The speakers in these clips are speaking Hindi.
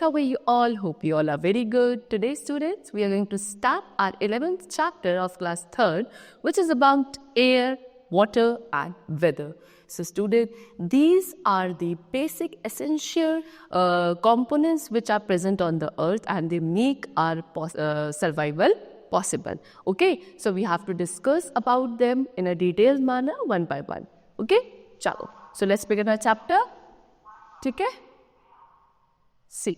how are you all? Hope you all are very good. Today, students, we are going to start our 11th chapter of class 3rd, which is about air, water and weather. So, student, these are the basic essential components which are present on the earth and they make our survival possible. Okay, so we have to discuss about them in a detailed manner one by one. Okay, chalo. So, let's begin our chapter. Okay? See.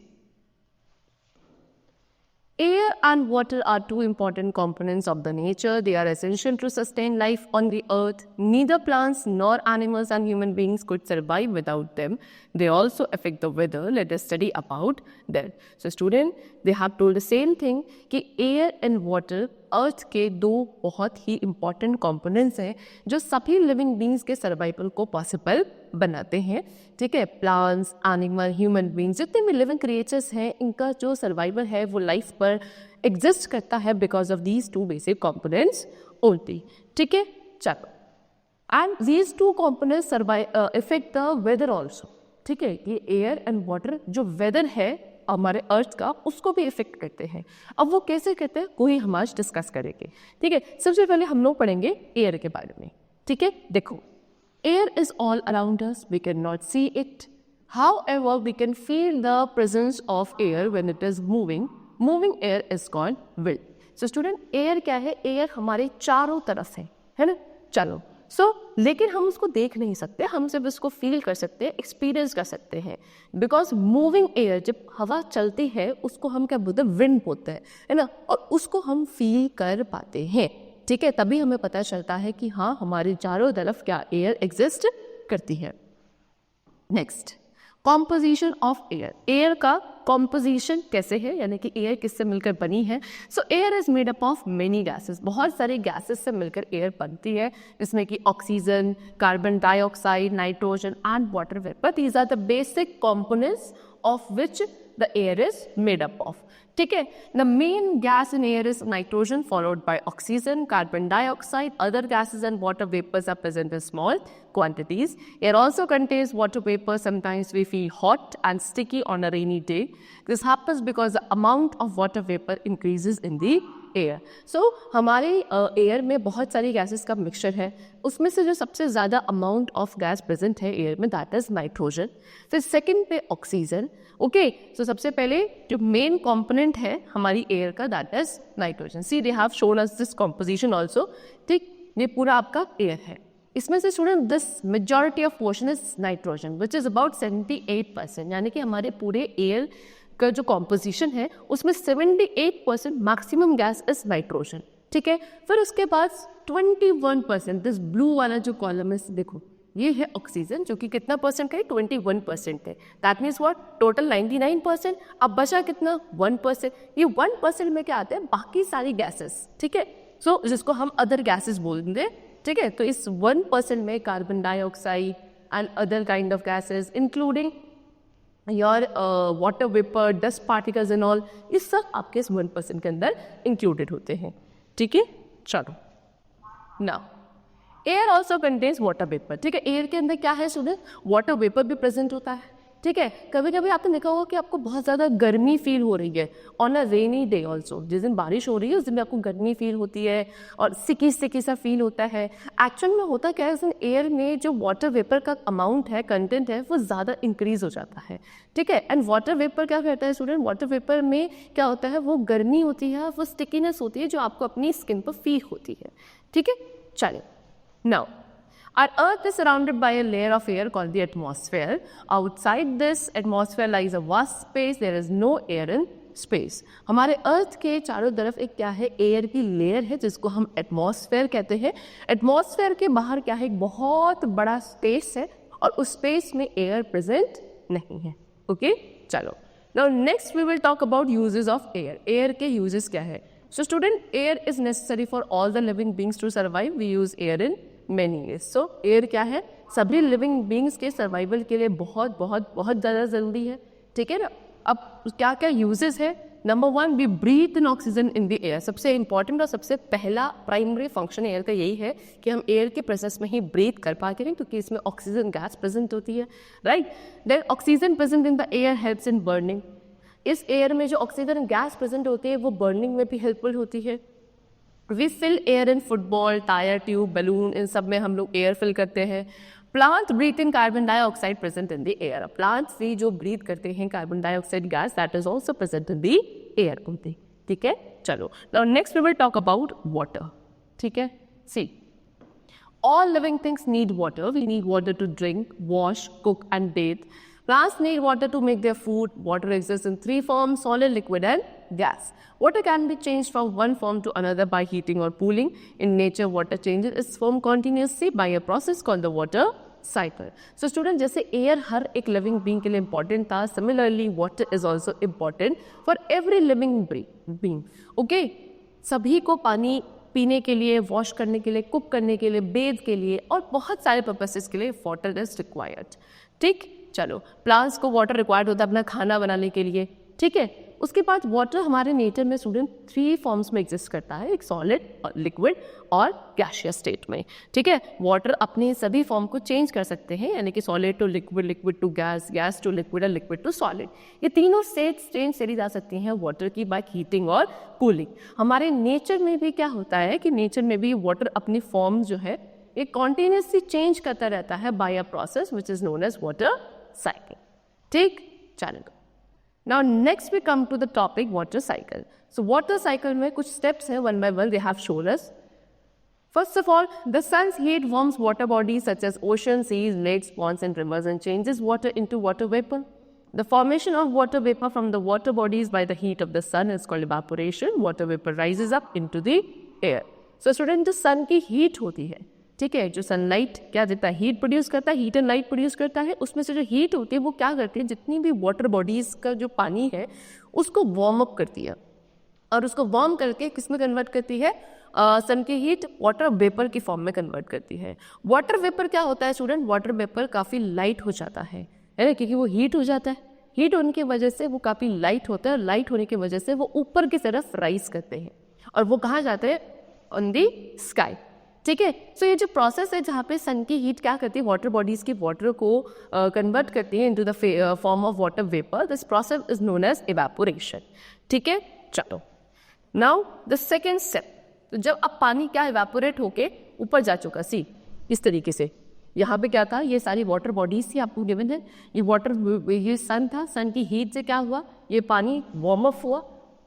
Air and water are two important components of the nature. They are essential to sustain life on the earth. Neither plants nor animals and human beings could survive without them. They also affect the weather. Let us study about that. So student, they have told the same thing कि air and water अर्थ के दो बहुत ही इम्पॉर्टेंट कंपोनेंट्स हैं जो सभी लिविंग बींग्स के सर्वाइवल को पॉसिबल बनाते हैं. ठीक है, प्लांट्स, एनिमल, ह्यूमन बींग्स, जितने भी लिविंग क्रिएचर्स हैं, इनका जो सर्वाइवल है वो लाइफ पर एग्जिस्ट करता है because of these two basic components only. ठीक है, चलो. And these two components effect the weather also. ठीक है, ये एयर एंड वाटर जो वेदर है हमारे अर्थ का उसको भी इफेक्ट करते हैं. अब वो कैसे करते हैं वही हम आज डिस्कस करेंगे. ठीक है, सबसे पहले हम लोग पढ़ेंगे एयर के बारे में. ठीक है, देखो, air is all around us, we can not see it, however we can feel the presence of air when it is moving. Moving air is called wind. So student, air क्या है? एयर हमारे चारों तरफ है ना. चलो, लेकिन हम उसको देख नहीं सकते, हम सिर्फ उसको फील कर सकते हैं, एक्सपीरियंस कर सकते हैं. बिकॉज मूविंग एयर, जब हवा चलती है उसको हम क्या बोलते हैं? विंड बोलते हैं, है ना. और उसको हम फील कर पाते हैं. ठीक है, तभी हमें पता चलता है कि हाँ, हमारे चारों तरफ क्या एयर एग्जिस्ट करती है. Next, composition of air. Air का कॉम्पोजिशन कैसे है, यानी कि एयर किससे मिलकर बनी है. सो air is made up of many gases. बहुत सारे गैसेस से मिलकर एयर बनती है, जिसमें कि oxygen, carbon dioxide, nitrogen and water vapour. These are the basic components of which the air is made up of. ठीक है, the main gas in air is nitrogen followed by oxygen, carbon dioxide. Other gases and water vapors are present in small quantities. Air also contains water vapor. Sometimes we feel hot and sticky on a rainy day. This happens because the amount of water vapor increases in the air. हमारे एयर में बहुत सारी गैसेस का मिक्सचर है. उसमें से जो सबसे ज़्यादा अमाउंट ऑफ गैस प्रेजेंट है एयर में, दैट इज नाइट्रोजन. फिर सेकंड पे ऑक्सीजन. ओके, सो सबसे पहले जो मेन कंपोनेंट है हमारी एयर का, that is nitrogen. See, they have shown us this composition also. ठीक, ये पूरा आपका एयर है. इसमें से student this majority of portion is nitrogen which is about 78%. यानी कि हमारे पूरे एयर का जो कॉम्पोजिशन है उसमें 78% मैक्सिमम गैस इज नाइट्रोजन. ठीक है, फिर उसके बाद 21%, दिस ब्लू वाला जो कॉलम है, देखो ये है ऑक्सीजन, जो कि कितना परसेंट का है? 21% है. That means what? टोटल 99%. अब बचा कितना? 1%. ये 1% में क्या आते हैं? बाकी सारी गैसेस. ठीक है, सो जिसको हम अदर गैसेस बोलेंगे. ठीक है, तो इस 1% में carbon dioxide and other kind of gases including your water vapour, dust particles and all, ये सब आपके इस 1% के अंदर इंक्लूडेड होते हैं. ठीक है, चलो. Now air also contains water vapour. ठीक है, एयर के अंदर क्या है स्टूडेंट? वाटर वेपर भी प्रेजेंट होता है. ठीक है, कभी कभी आपने देखा होगा कि आपको बहुत ज़्यादा गर्मी फील हो रही है on a rainy day also. जिस दिन बारिश हो रही है उस दिन आपको गर्मी फील होती है और सिकी सिकी सा फील होता है. एक्चुअल में होता क्या है, उस दिन एयर में जो वाटर वेपर का अमाउंट है, कंटेंट है, वो ज़्यादा इंक्रीज हो जाता है. ठीक है, एंड वाटर वेपर क्या करता है स्टूडेंट? वाटर वेपर में क्या होता है? वो गर्मी होती है, वो स्टिकीनेस होती है जो आपको अपनी स्किन पर फील होती है. ठीक है, चलिए. Now, our Earth is surrounded by a layer of air called the atmosphere. Outside this atmosphere lies a vast space. There is no air in space. हमारे अर्थ के चारों तरफ एक क्या है? एयर की लेयर है जिसको हम एटमॉस्फेयर कहते हैं. एटमॉस्फेयर के बाहर क्या है? एक बहुत बड़ा स्पेस है और उस स्पेस में एयर प्रेजेंट नहीं है. ओके, चलो. Now next we will talk about uses of air. Air के यूजेस क्या है? So student, air is necessary for all the living beings to survive. We use air in many ways. So air क्या है? सभी लिविंग बींग्स के सर्वाइवल के लिए बहुत बहुत बहुत ज़्यादा ज़रूरी है. ठीक है ना. अब क्या क्या यूजेस है? Number 1, we breathe in oxygen in the air. सबसे इंपॉर्टेंट और सबसे पहला प्राइमरी फंक्शन एयर का यही है कि हम एयर के प्रेजेंस में ही ब्रीथ कर पाते हैं, क्योंकि इसमें ऑक्सीजन गैस प्रेजेंट होती है. Right. Then oxygen present in the air helps in burning. इस एयर में जो ऑक्सीजन गैस प्रेजेंट होती है वो बर्निंग में भी हेल्पफुल होती है। We fill air in football, tyre tube, balloon, इन सब में हम लोग एयर फिल करते हैं। Plant breathe in carbon dioxide present in the air. Plants भी जो ब्रीथ करते हैं carbon dioxide gas, that is also present in the air only. ठीक है, चलो now next we will talk about water. ठीक है, सी all living things need water. We need water to drink, wash, cook and bathe. Plants need water to make their food. Water exists in three forms: solid, liquid and gas. Water can be changed from one form to another by heating or cooling. In nature, water changes its form continuously by a process called the water cycle. So student, जैसे air हर एक living being के लिए important था, similarly water is also important for every living being. Okay? सभी को पानी पीने के लिए, वॉश करने के लिए, कुक करने के लिए, बेथ के लिए और बहुत सारे पर्पसेस के लिए वाटर इज रिक्वायर्ड। ठीक, चलो प्लांट्स को वाटर रिक्वायर्ड होता है अपना खाना बनाने के लिए। ठीक है, उसके बाद वाटर हमारे नेचर में स्टूडेंट थ्री फॉर्म्स में एग्जिस्ट करता है, एक सॉलिड और लिक्विड और गैसियस स्टेट में। ठीक है, वाटर अपने सभी फॉर्म को चेंज कर सकते हैं, यानी कि solid to liquid, liquid to gas, gas to liquid और लिक्विड टू सॉलिड। ये तीनों स्टेट्स चेंज करी जा सकती हैं वाटर की बाय हीटिंग और कूलिंग। हमारे नेचर में भी क्या होता है कि नेचर में भी वाटर अपनी फॉर्म जो है ये कॉन्टिन्यूसली चेंज करता रहता है by a process which is known as water cycle. ठीक, चलो Now next we come to the topic water cycle. So water cycle में कुछ steps हैं, one by one they have shown us. First of all, the sun's heat warms water bodies such as oceans, seas, lakes, ponds and rivers and changes water into water vapor. The formation of water vapor from the water bodies by the heat of the sun is called evaporation. Water vapor rises up into the air. So student, जो sun की heat होती है, ठीक है, जो सनलाइट क्या देता है, हीट प्रोड्यूस करता है, हीट एंड लाइट प्रोड्यूस करता है, उसमें से जो हीट होती है वो क्या करती है, जितनी भी वाटर बॉडीज का जो पानी है उसको वार्म अप करती है और उसको वार्म करके किस में कन्वर्ट करती है, सन की हीट वाटर वेपर की फॉर्म में कन्वर्ट करती है। वाटर वेपर क्या होता है स्टूडेंट, वाटर वेपर काफ़ी लाइट हो जाता है ना, क्योंकि वो हीट हो जाता है, हीट होने की वजह से वो काफ़ी लाइट होता है और लाइट होने की वजह से वो ऊपर की तरफ राइज करते हैं और वो कहाँ जाते हैं, ऑन दी स्काई। ठीक है, सो ये जो प्रोसेस है जहाँ पे सन की हीट क्या करती है, वाटर बॉडीज की वाटर को कन्वर्ट करती है into the form of water vapour, this process is known as evaporation. ठीक है, चलो नाउ द सेकेंड स्टेप। तो जब अब पानी क्या इवेपोरेट होके ऊपर जा चुका, सी इस तरीके से यहाँ पे क्या था, ये सारी वाटर बॉडीज थी आपको गिवन है, ये वाटर, ये सन था, सन की हीट से क्या हुआ, ये पानी वार्म अप हुआ,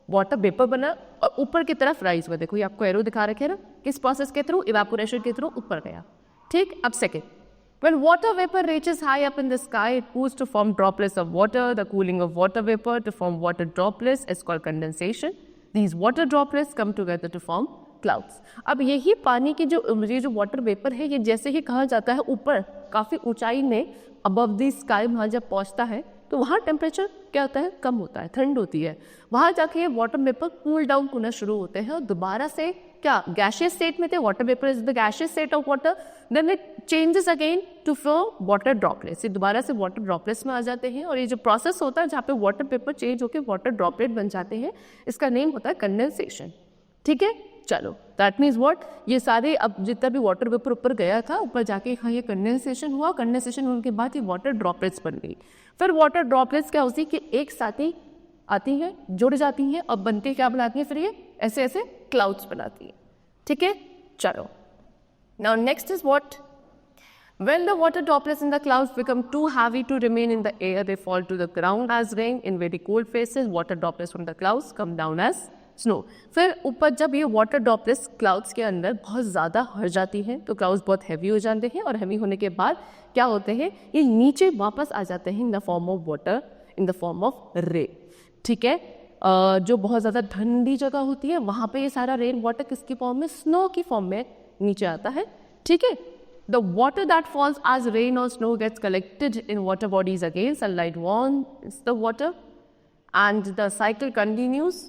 वाटर वेपर बना और ऊपर की तरफ राइज हुआ। देखो ये आपको एरो दिखा रखे ना, किस प्रोसेस के थ्रू, इवेपोरेशन के थ्रू ऊपर गया। ठीक, अब second, when water vapor reaches high up in the sky, it cools to form droplets of water. The cooling of water vapor to form water droplets is called condensation. These water droplets come together to form clouds. अब यही पानी की ये जो वाटर वेपर है, ये जैसे ही कहा जाता है ऊपर काफ़ी ऊंचाई में अबव द स्काई, वहाँ जब पहुँचता है तो वहाँ टेम्परेचर क्या होता है, कम होता है, ठंड होती है, वहाँ जाके ये वाटर वेपर कूल डाउन होना शुरू होते हैं और दोबारा से क्या गैशियस स्टेट में थे, water vapour is the gaseous state of water, then it changes again to form water droplets, ये दोबारा से वाटर ड्रॉपलेट्स में आ जाते हैं और ये जो प्रोसेस होता है जहाँ पे वाटर वेपर चेंज होकर वाटर ड्रॉपलेट बन जाते हैं, इसका नेम होता है कंडेंसेशन। ठीक है, चलो दैट मीन्स व्हाट, ये सारे अब जितना भी वाटर वेपर ऊपर गया था, ऊपर जाके हाँ ये कंडेंसेशन हुआ, कंडेंसेशन होने के बाद ये वाटर ड्रॉपलेट्स बन गई। फिर वाटर ड्रॉपलेट्स क्या होती है कि एक साथ ही आती हैं, जुड़ जाती हैं और बनते क्या बनाती हैं, फिर ये ऐसे ऐसे क्लाउड्स बनाती हैं। ठीक है, चलो now next is what, when the water droplets in the clouds become too heavy to remain in the air, they fall to the ground as rain. In very cold places, water droplets from the clouds come down as snow. फिर ऊपर जब ये वाटर ड्रॉपलेट्स क्लाउड्स के अंदर बहुत ज़्यादा भर जाती हैं तो क्लाउड्स बहुत हैवी हो जाते हैं और हैवी होने के बाद क्या होते हैं, ये नीचे वापस आ जाते हैं in the form of water, in the form of rain. ठीक है, जो बहुत ज़्यादा ठंडी जगह होती है वहाँ पे ये सारा रेन वाटर किसकी फॉर्म में, स्नो की फॉर्म में नीचे आता है। ठीक है, the water that falls as rain or snow gets collected in water bodies again, sunlight warms the water and the cycle continues.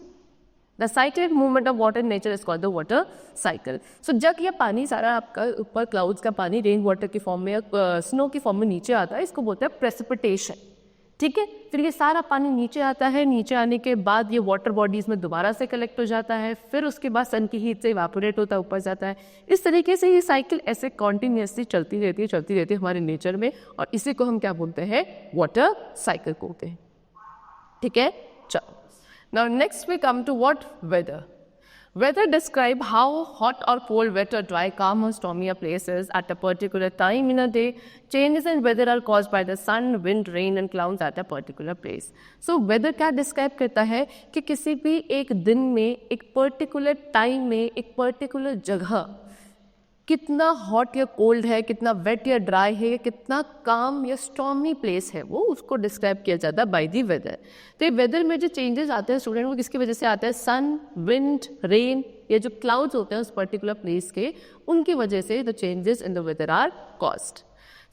The cyclic movement of water in nature is called the water cycle. So जब ये पानी सारा आपका ऊपर क्लाउड्स का पानी रेन वाटर की फॉर्म में, स्नो की फॉर्म में नीचे आता है, इसको बोलते हैं प्रेसिपिटेशन। ठीक है, फिर ये सारा पानी नीचे आता है, नीचे आने के बाद ये वाटर बॉडीज में दोबारा से कलेक्ट हो जाता है, फिर उसके बाद सन की हीट से इवापोरेट होता है, ऊपर जाता है। इस तरीके से ये साइकिल ऐसे कॉन्टिन्यूसली चलती रहती है हमारे नेचर में और इसी को हम क्या बोलते हैं, वाटर साइकिल बोलते हैं। ठीक है, चलो Now next we come to what? Weather. Weather describe how hot or cold, wet or dry, calm or stormy a place is at a particular time in a day. Changes in weather are caused by the sun, wind, rain and clouds at a particular place. So weather क्या describe करता है कि किसी भी एक दिन में, एक particular time में, एक particular जगह कितना हॉट या कोल्ड है, कितना वेट या ड्राई है, कितना काम या स्टॉर्मी प्लेस है, वो उसको डिस्क्राइब किया जाता है बाय दी वेदर. तो ये वेदर में जो चेंजेस आते हैं स्टूडेंट, वो किसकी वजह से आते हैं? सन, विंड, रेन या जो क्लाउड्स होते हैं उस पर्टिकुलर प्लेस के, उनकी वजह से the changes in the weather are caused.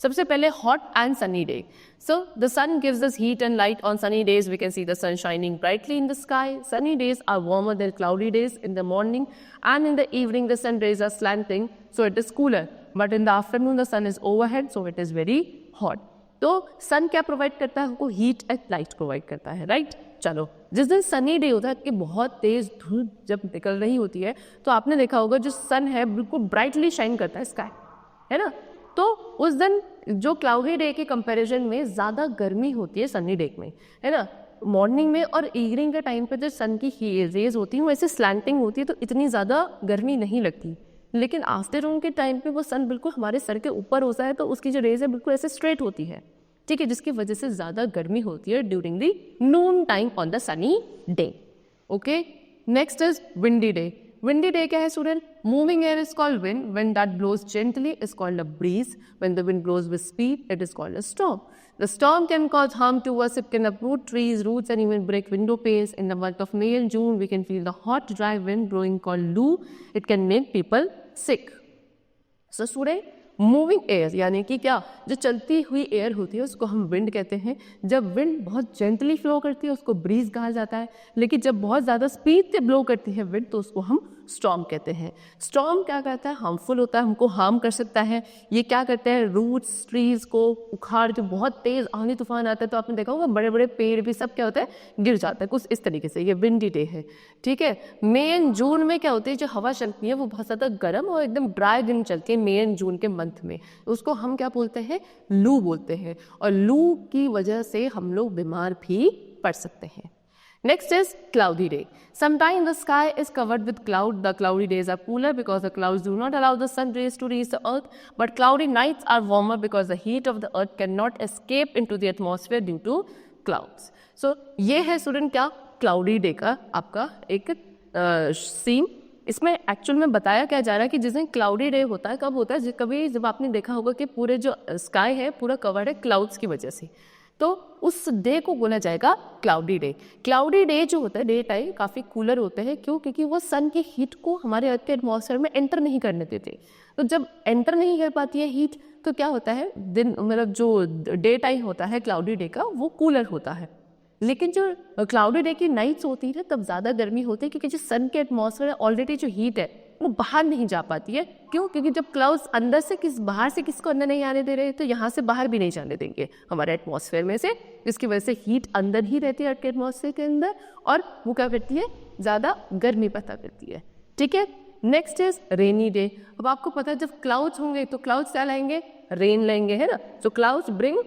सबसे पहले hot and sunny day. So the sun gives us heat and light. On sunny days we can see the sun shining brightly in the sky. Sunny days are warmer than cloudy days. In the morning and in the evening the sun rays are slanting, so it is cooler. But in the afternoon the sun is overhead, so it is very hot. तो sun क्या प्रोवाइड करता है हमको? हीट एंड लाइट प्रोवाइड करता है, राइट? चलो, जिस दिन सनी डे होता है कि बहुत तेज धूप जब निकल रही होती है, तो आपने देखा होगा जो सन है बिल्कुल ब्राइटली शाइन करता है स्काई, है ना? तो उस दिन जो क्लाउडी डे के कंपैरिजन में ज़्यादा गर्मी होती है सनी डे में, है ना? मॉर्निंग में और इवनिंग के टाइम पे जो सन की रेज होती है वो ऐसे स्लैंटिंग होती है, तो इतनी ज़्यादा गर्मी नहीं लगती. लेकिन आफ्टरनून के टाइम पे वो सन बिल्कुल हमारे सर के ऊपर होता है, तो उसकी जो रेज है बिल्कुल ऐसे स्ट्रेट होती है, ठीक है, जिसकी वजह से ज़्यादा गर्मी होती है during the noon time on the sunny day. Okay, next is windy day. Windy day क्या है student? Moving air is called wind. When that blows gently is called a breeze. When the wind blows with speed it is called a storm. The storm can cause harm to us. It can uproot trees, roots, and even break window panes. In the month of May and June, we can feel the hot, dry wind blowing called loo. It can make people sick. So, student, moving air यानी कि क्या, जो चलती हुई एयर होती है उसको हम विंड कहते हैं. जब विंड बहुत जेंटली फ्लो करती है उसको ब्रीज कहा जाता है, लेकिन जब बहुत ज़्यादा स्पीड से ब्लो करती है विंड तो उसको हम स्टॉर्म कहते हैं. स्टॉर्म क्या करता है? हार्मफुल होता है, हमको हार्म कर सकता है. ये क्या करते हैं? रूट्स, ट्रीज को उखाड़, जो बहुत तेज आंधी तूफान आता है तो आपने देखा होगा बड़े बड़े पेड़ भी सब क्या होता है? गिर जाता है. कुछ इस तरीके से ये विंडी डे है, ठीक है. मई एंड जून में क्या होती है? जो हवा चलती है वो बहुत ज़्यादा गर्म और एकदम ड्राई दिन चलती है मई एंड जून के मंथ में. उसको हम क्या बोलते हैं? लू बोलते हैं. और लू की वजह से हम लोग बीमार भी पड़ सकते हैं. Next is cloudy day. Sometimes the sky is covered with cloud. The cloudy days are cooler because the clouds do not allow the sun rays to reach the earth. But cloudy nights are warmer because the heat of the earth cannot escape into the atmosphere due to clouds. So ये है स्टूडेंट क्या? क्लाउडी डे का आपका एक सीन. इसमें एक्चुअल में बताया क्या जा रहा है कि जिस दिन क्लाउडी डे होता है, कब होता है? कभी जब आपने देखा होगा कि पूरे जो स्काई है पूरा कवर्ड है क्लाउड्स की वजह से, तो उस डे को बोला जाएगा क्लाउडी डे. क्लाउडी डे जो होता है डे टाइम काफ़ी कूलर होते हैं. क्यों? क्योंकि वो सन की हीट को हमारे अर्थ के एटमॉस्फेयर में एंटर नहीं करने देते. तो जब एंटर नहीं कर पाती है हीट तो क्या होता है? दिन मतलब जो डे टाइम होता है क्लाउडी डे का वो कूलर होता है. लेकिन जो क्लाउडी डे की नाइट्स होती है तब ज़्यादा गर्मी होती है, क्योंकि जो सन के एटमॉस्फेयर है ऑलरेडी जो हीट है वो बाहर नहीं जा पाती है. क्यों? क्योंकि जब क्लाउड्स अंदर से बाहर से किसको अंदर नहीं आने दे रहे, तो यहाँ से बाहर भी नहीं जाने देंगे हमारे एटमॉस्फेयर में से, जिसकी वजह से हीट अंदर ही रहती है अर्थ के एटमॉस्फेयर के अंदर, और वो क्या करती है? ज़्यादा गर्मी पैदा करती है, ठीक है. Next is rainy day. अब आपको पता है जब क्लाउड्स होंगे तो क्लाउड्स क्या लाएंगे? रेन लाएंगे, है ना. So clouds bring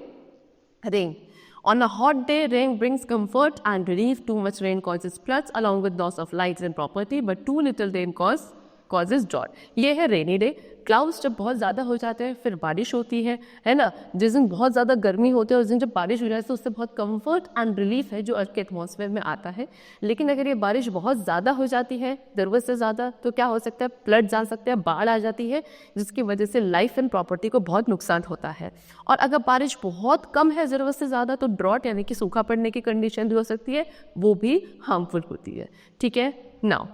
rain. On a hot day, rain brings comfort and relief. Too much rain causes floods along with loss of lives and property, but too little rain causes drought. ये है रेनी डे. क्लाउड्स जब बहुत ज़्यादा हो जाते हैं फिर बारिश होती है ना. जिस दिन बहुत ज़्यादा गर्मी होती है उस दिन जब बारिश हो जाए तो उससे बहुत कंफर्ट एंड रिलीफ है जो अर्थ के एटमॉस्फेयर में आता है. लेकिन अगर ये बारिश बहुत ज़्यादा हो जाती है ज़रूरत से ज़्यादा तो क्या हो सकता है? फ्लड्स आ सकते हैं, बाढ़ आ जाती है, जिसकी वजह से लाइफ एंड प्रॉपर्टी को बहुत नुकसान होता है. और अगर बारिश बहुत कम है ज़रूरत से ज़्यादा तो ड्रॉट यानी कि सूखा पड़ने की कंडीशन भी हो सकती है, वो भी हार्मफुल होती है, ठीक है. Now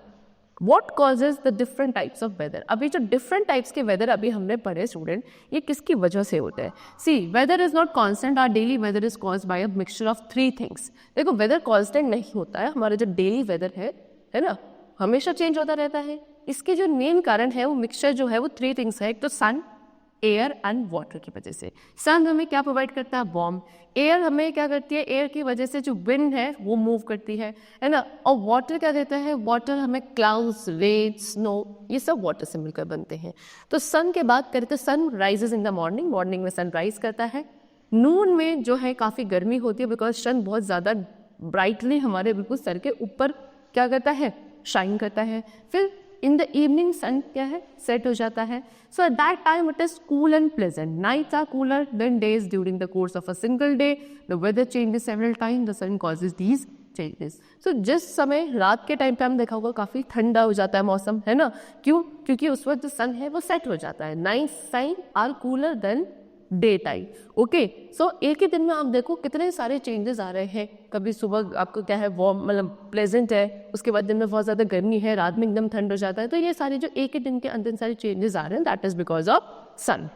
What causes the different types of weather? अभी जो different types के weather अभी हमने पढ़े स्टूडेंट, ये किसकी वजह से होते हैं? See, weather is not constant. Our daily weather is caused by a mixture of 3 things. देखो weather constant नहीं होता है. हमारा जो daily weather है ना, हमेशा चेंज होता रहता है. इसके जो मेन कारण है वो मिक्सचर जो है वो 3 things है. एक तो सन, एयर एंड वाटर की वजह से. सन हमें क्या प्रोवाइड करता है? वार्म. एयर हमें क्या करती है? एयर की वजह से जो विंड है वो मूव करती है ना. और वाटर क्या देता है? वाटर हमें क्लाउड्स, रेन, स्नो, ये सब वाटर से मिलकर बनते हैं. तो सन के बात करें तो sun rises in the morning. Morning में सन राइज करता है. नून में जो है काफ़ी गर्मी होती है बिकॉज सन बहुत ज़्यादा ब्राइटली हमारे बिल्कुल सर के ऊपर क्या करता है, शाइन करता है। फिर इन द इवनिंग सन क्या है, सेट हो जाता है। So at that time it is cool and pleasant, nights are cooler than days during the course of a single day, the weather changes several time, the sun causes these changes. So जिस समय रात के टाइम पे हम देखा होगा काफ़ी ठंडा हो जाता है मौसम, है ना, क्यों, क्योंकि उस वक्त जो सन है वो सेट हो जाता है। Nights time are cooler than day time. Okay, so एक ही दिन में आप देखो कितने सारे चेंजेस आ रहे हैं। कभी सुबह आपको क्या है वार्म, मतलब प्लेजेंट है, उसके बाद दिन में बहुत ज़्यादा गर्मी है, रात में एकदम ठंड हो जाता है। तो ये सारे जो एक ही दिन के अंदर सारे चेंजेस आ रहे हैं, that is because of sun.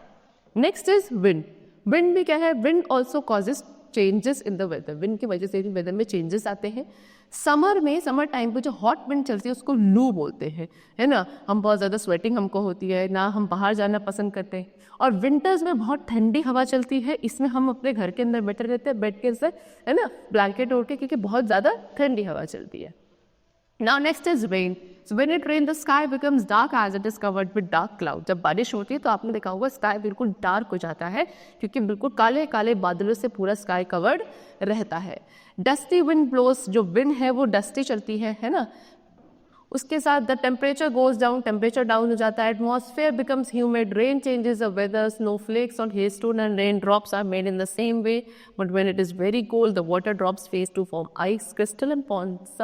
Next is wind. Wind भी क्या है, wind also causes changes in the weather. Wind की वजह से भी वेदर में चेंजेस आते हैं। समर में, समर टाइम पे जो हॉट विंड चलती है उसको लू बोलते हैं, है ना, हम बहुत ज़्यादा स्वेटिंग हमको होती है ना, हम बाहर जाना पसंद करते हैं। और विंटर्स में बहुत ठंडी हवा चलती है, इसमें हम अपने घर के अंदर बैठे रहते हैं, बेड के अंदर, है ना, ब्लैंकेट ओढ़ के, क्योंकि बहुत ज़्यादा ठंडी हवा चलती है। Now next is rain. So when it rains, the sky becomes dark as it is covered with dark cloud. जब बारिश होती है तो आपने देखा होगा स्काई बिल्कुल डार्क हो जाता है, क्योंकि बिल्कुल काले काले बादलों से पूरा स्काई कवर्ड रहता है। डस्टी विंड ब्लोस, जो विंड है वो डस्टी चलती है ना। उसके साथ the temperature goes down, temperature down हो जाता है। Atmosphere becomes humid, rain changes the weather, snow flakes on hailstone and rain drops are made in the same way, but when it is very cold the water drops face to form ice crystal and ponds,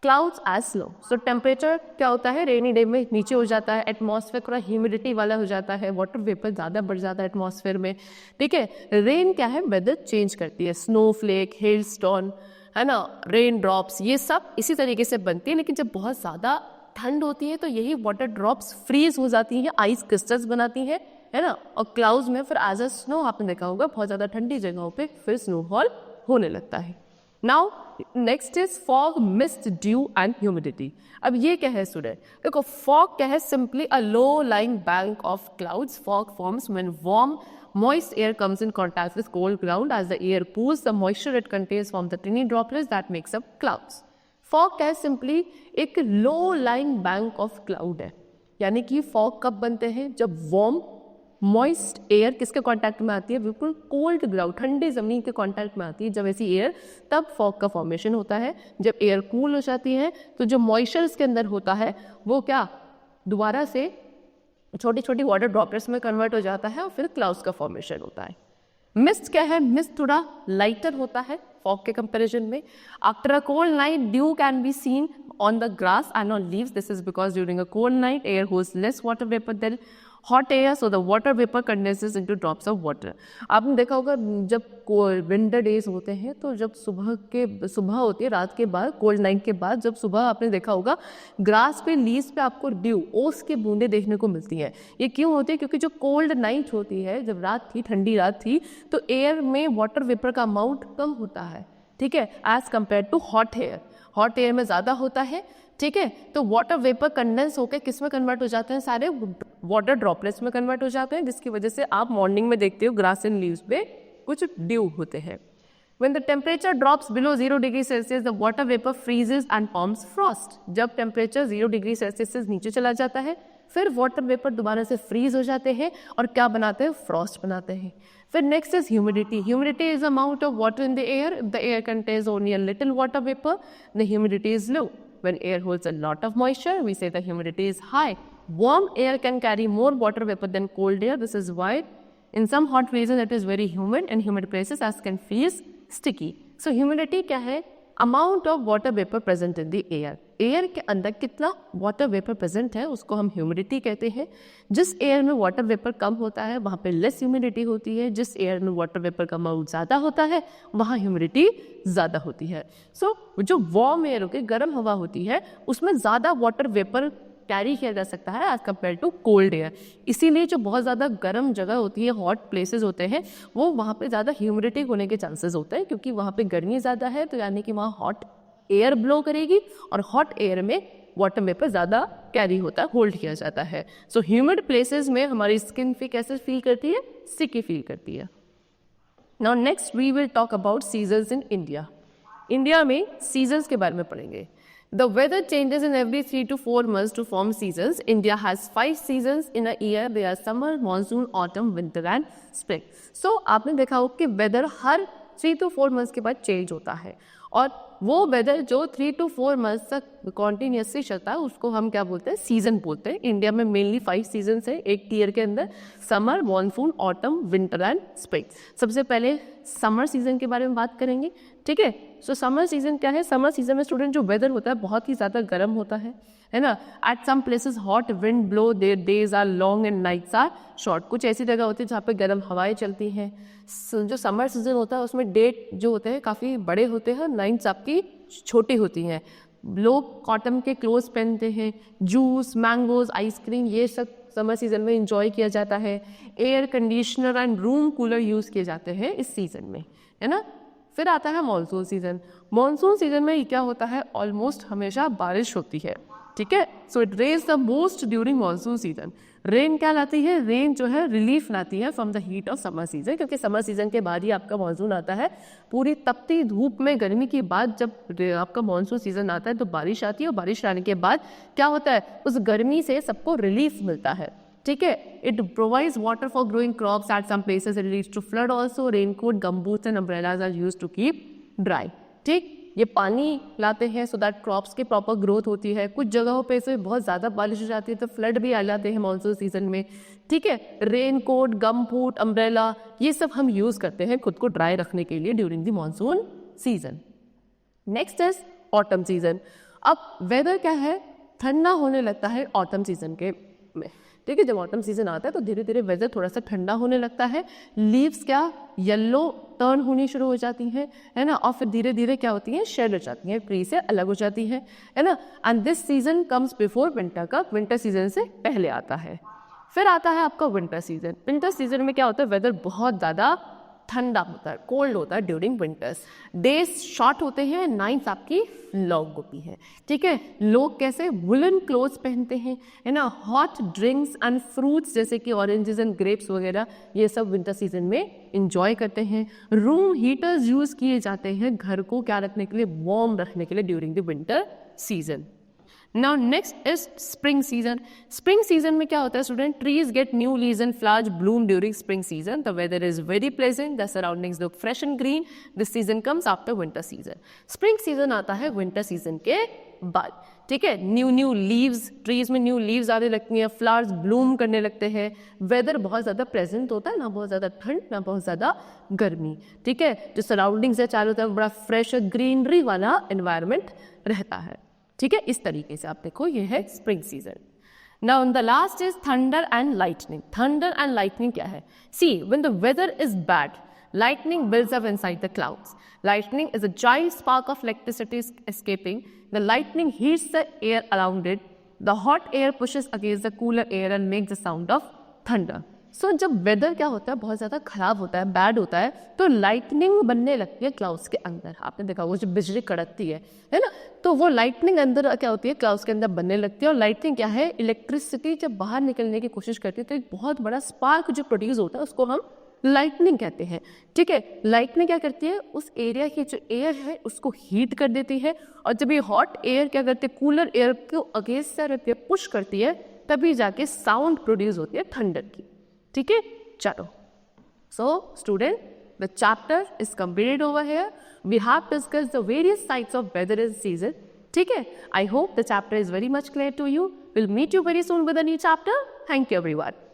clouds as slow. So temperature क्या होता है, रेनी डे में नीचे हो जाता है, एटमॉस्फेयर थोड़ा ह्यूमिडिटी वाला हो जाता है, वाटर वेपर ज़्यादा बढ़ जाता है एटमॉस्फेयर में, ठीक है। रेन क्या है, वेदर चेंज करती है, स्नो फ्लेक, हेल स्टोन, है ना, रेन ड्रॉप्स, ये सब इसी तरीके से बनती है। लेकिन जब बहुत ज़्यादा ठंड होती है तो यही वाटर ड्रॉप्स फ्रीज हो जाती हैं, आइस क्रिस्टल्स बनाती हैं, है ना, और क्लाउड्स में फिर एज अ स्नो, आपने देखा होगा बहुत ज़्यादा ठंडी जगहों पे फिर स्नोफॉल होने लगता है। Now next is fog, mist, due and humidity. अब ये क्या है स्टूडेंट, देखो फॉग क्या है, simply a low lying bank of clouds. Fog forms when warm moist air comes in contact with cold ground. As the air cools, the moisture it contains forms the tiny droplets that makes up clouds. Fog क्या है, सिंपली एक low lying bank of cloud है। यानी कि फॉग कब बनते हैं, जब वार्म मॉइस्ट एयर किसके कांटेक्ट में आती है, बिल्कुल कोल्ड ग्राउंड, ठंडी ज़मीन के कांटेक्ट में आती है जब ऐसी एयर, तब फॉग का फॉर्मेशन होता है। जब एयर कूल हो जाती है तो जो मॉइस्चर इसके अंदर होता है वो क्या दोबारा से छोटी छोटी वाटर ड्रॉपलेट्स में कन्वर्ट हो जाता है और फिर क्लाउड्स का फॉर्मेशन होता है। मिस्ट क्या है, मिस्ट थोड़ा लाइटर होता है फॉग के कंपैरिजन में। After a cold night dew can be seen on the grass and on leaves. This is because during a cold night air holds less water vapour than hot air, so the water vapour condenses into drops of water. आपने देखा होगा जब विंटर डेज होते हैं तो जब सुबह होती है, रात के बाद, कोल्ड नाइट के बाद जब सुबह, आपने देखा होगा ग्रास पे, लीव्स पे आपको ड्यू, ओस के बूंदे देखने को मिलती हैं। ये क्यों होती है, क्योंकि जो कोल्ड नाइट होती है, जब रात थी, ठंडी रात थी, तो एयर में वाटर वेपर का अमाउंट कम होता है, ठीक है, as compare to hot air. Hot air में ज़्यादा होता है, ठीक है। तो वाटर वेपर कंडेंस होकर किस में कन्वर्ट हो जाते हैं, सारे वाटर ड्रॉपलेट्स में कन्वर्ट हो जाते हैं, जिसकी वजह से आप मॉर्निंग में देखते हो ग्रास एंड लीव्स पे कुछ ड्यू होते हैं। When the temperature drops below 0 degree Celsius, the water vapor freezes and forms frost. जब टेम्परेचर 0 डिग्री सेल्सियस से नीचे चला जाता है, फिर वाटर वेपर दोबारा से फ्रीज हो जाते हैं और क्या बनाते हैं, फ्रॉस्ट बनाते हैं। फिर next is humidity. Humidity is amount of water in the air. If the air contains only a little water vapour, the humidity is low. When air holds a lot of moisture, we say the humidity is high. Warm air can carry more water vapor than cold air. This is why in some hot places it is very humid, and humid places as can freeze sticky. So humidity क्या है, amount of water vapor present in the air. Air के अंदर कितना वाटर वेपर प्रेजेंट है उसको हम ह्यूमिडिटी कहते हैं। जिस एयर में वाटर वेपर कम होता है वहाँ पे लेस ह्यूमिडिटी होती है, जिस एयर में वाटर वेपर का अमाउंट ज़्यादा होता है वहाँ ह्यूमिडिटी ज़्यादा होती है। सो जो वार्म एयर होती है, गर्म हवा होती है, उसमें ज़्यादा वाटर वेपर कैरी किया जा सकता है as compare to cold air. इसीलिए जो बहुत ज़्यादा गर्म जगह होती है, हॉट प्लेसेस होते हैं, वो वहाँ पे ज़्यादा ह्यूमिडिटी होने के चांसेस होते हैं, क्योंकि वहाँ पे गर्मी ज़्यादा है, तो यानी कि वहाँ हॉट एयर ब्लो करेगी और हॉट एयर में वाटर वेपर ज़्यादा कैरी होता है, होल्ड किया जाता है। सो ह्यूमिड प्लेसेस में हमारी स्किन पे कैसे फील करती है, स्टिकी फील करती है। Now next we will talk about seasons in India. India में सीजन्स के बारे में पढ़ेंगे। The weather changes in every 3 to 4 months to form seasons. India has 5 seasons in a year. They are summer, monsoon, autumn, winter and spring. So आपने देखा होगा कि वेदर हर 3 to 4 मंथ्स के बाद चेंज होता है, और वो वेदर जो 3 to 4 मंथ्स तक कॉन्टीन्यूसली चलता है उसको हम क्या बोलते हैं, सीजन बोलते हैं। इंडिया में मेनली 5 सीजन है एक ईयर के अंदर, summer, monsoon, autumn, winter and spring. सबसे पहले समर सीजन के बारे में बात करेंगे, ठीक है। सो समर सीजन क्या है? समर सीजन में स्टूडेंट जो वेदर होता है बहुत ही ज़्यादा गर्म होता है ना। At some places hot wind blow, their days are long and nights are short. कुछ ऐसी जगह होती है जहाँ पे गर्म हवाएं चलती हैं। जो समर सीजन होता है उसमें डेट जो होते हैं काफ़ी बड़े होते हैं, नाइट्स आपकी छोटी होती हैं। लोग कॉटन के क्लोथ्स पहनते हैं, जूस, मैंगोज, आइसक्रीम, ये सब समर सीजन में इंजॉय किया जाता है। Air conditioner and room cooler use किए जाते हैं इस सीज़न में, है ना। फिर आता है मॉनसून सीजन। मॉनसून सीजन में क्या होता है? ऑलमोस्ट हमेशा बारिश होती है, ठीक है। So it rains the most during monsoon season. Rain क्या लाती है? रेन जो है रिलीफ लाती है from the heat of summer season, क्योंकि समर सीजन के बाद ही आपका मॉनसून आता है। पूरी तपती धूप में गर्मी के बाद जब आपका मॉनसून सीजन आता है तो बारिश आती है, और बारिश आने के बाद क्या होता है? उस गर्मी से सबको रिलीफ मिलता है, ठीक है। It provides water for growing crops, at some places it leads to flood also. Raincoat, gumboots and umbrellas are used to keep dry, ठीक। ये पानी लाते हैं सो दैट क्रॉप्स की प्रॉपर ग्रोथ होती है। कुछ जगहों पे से बहुत ज़्यादा बारिश हो जाती है तो फ्लड भी आ जाते हैं मॉनसून सीजन में, ठीक है। रेन कोट, गम बूट, अम्ब्रेला, ये सब हम यूज़ करते हैं खुद को ड्राई रखने के लिए during the monsoon season. Next is autumn season. अब वेदर क्या है? ठंडा होने लगता है ऑटम सीजन के में, ठीक है। जब ऑटम सीजन आता है तो धीरे धीरे वेदर थोड़ा सा ठंडा होने लगता है। लीव्स क्या येलो टर्न होनी शुरू हो जाती हैं, है ना, और फिर धीरे धीरे क्या होती हैं? शेड हो जाती हैं, ट्री से अलग हो जाती है ना। And this season comes before winter. का विंटर सीजन से पहले आता है। फिर आता है आपका विंटर सीजन। विंटर सीजन में क्या होता है? वेदर बहुत ज़्यादा ठंडा होता है, कोल्ड होता है ड्यूरिंग विंटर्स। डेज शॉर्ट होते हैं, नाइट्स आपकी लॉन्ग होती है, ठीक है। लोग कैसे? वुलन क्लोथ्स पहनते हैं, है ना। हॉट ड्रिंक्स एंड फ्रूट्स जैसे कि ऑरेंजेस एंड ग्रेप्स वगैरह ये सब विंटर सीजन में इंजॉय करते हैं। रूम हीटर्स यूज़ किए जाते हैं घर को क्या रखने के लिए? वार्म रखने के लिए during the winter season. Now next is spring season. Spring season में क्या होता है student? Trees get new leaves and flowers bloom during spring season. The weather is very pleasant. The surroundings look fresh and green. This season comes after winter season. Spring season आता है winter season के बाद, ठीक है। न्यू लीव्स, ट्रीज में न्यू लीव्स आने लगती हैं, फ्लावर्स ब्लूम करने लगते हैं। वेदर बहुत ज़्यादा प्रेजेंट होता है, ना बहुत ज़्यादा ठंड ना बहुत ज़्यादा गर्मी, ठीक है। जो सराउंडिंग्स है चारों तरफ बड़ा फ्रेश ग्रीनरी वाला एनवायरनमेंट रहता है, ठीक है। इस तरीके से आप देखो ये है spring season. Now the last is thunder and lightning. Thunder and lightning क्या है? See when the weather is bad, lightning builds up inside the clouds. Lightning is a giant spark of electricity escaping. The lightning heats the air around it. The hot air pushes against the cooler air and makes the sound of thunder. सो जब वेदर क्या होता है? बहुत ज़्यादा खराब होता है, बैड होता है, तो लाइटनिंग बनने लगती है क्लाउड्स के अंदर। आपने देखा वो जो बिजली कड़कती है ना, तो वो लाइटनिंग अंदर क्या होती है? क्लाउड्स के अंदर बनने लगती है। और लाइटनिंग क्या है? इलेक्ट्रिसिटी जब बाहर निकलने की कोशिश करती है तो एक बहुत बड़ा स्पार्क जो प्रोड्यूस होता है उसको हम लाइटनिंग कहते हैं, ठीक है। लाइटनिंग क्या करती है? उस एरिया की जो एयर है उसको हीट कर देती है, और जब ये हॉट एयर क्या करती है? कूलर एयर को अगेंस्ट से रहती है, पुश करती है, तभी जाके साउंड प्रोड्यूस होती है थंडर की, ठीक है। चलो, so student, the chapter is completed over here. We have discussed the various types of weather in season, ठीक है. I hope the chapter is very much clear to you. Will meet you very soon with a new chapter. Thank you everyone.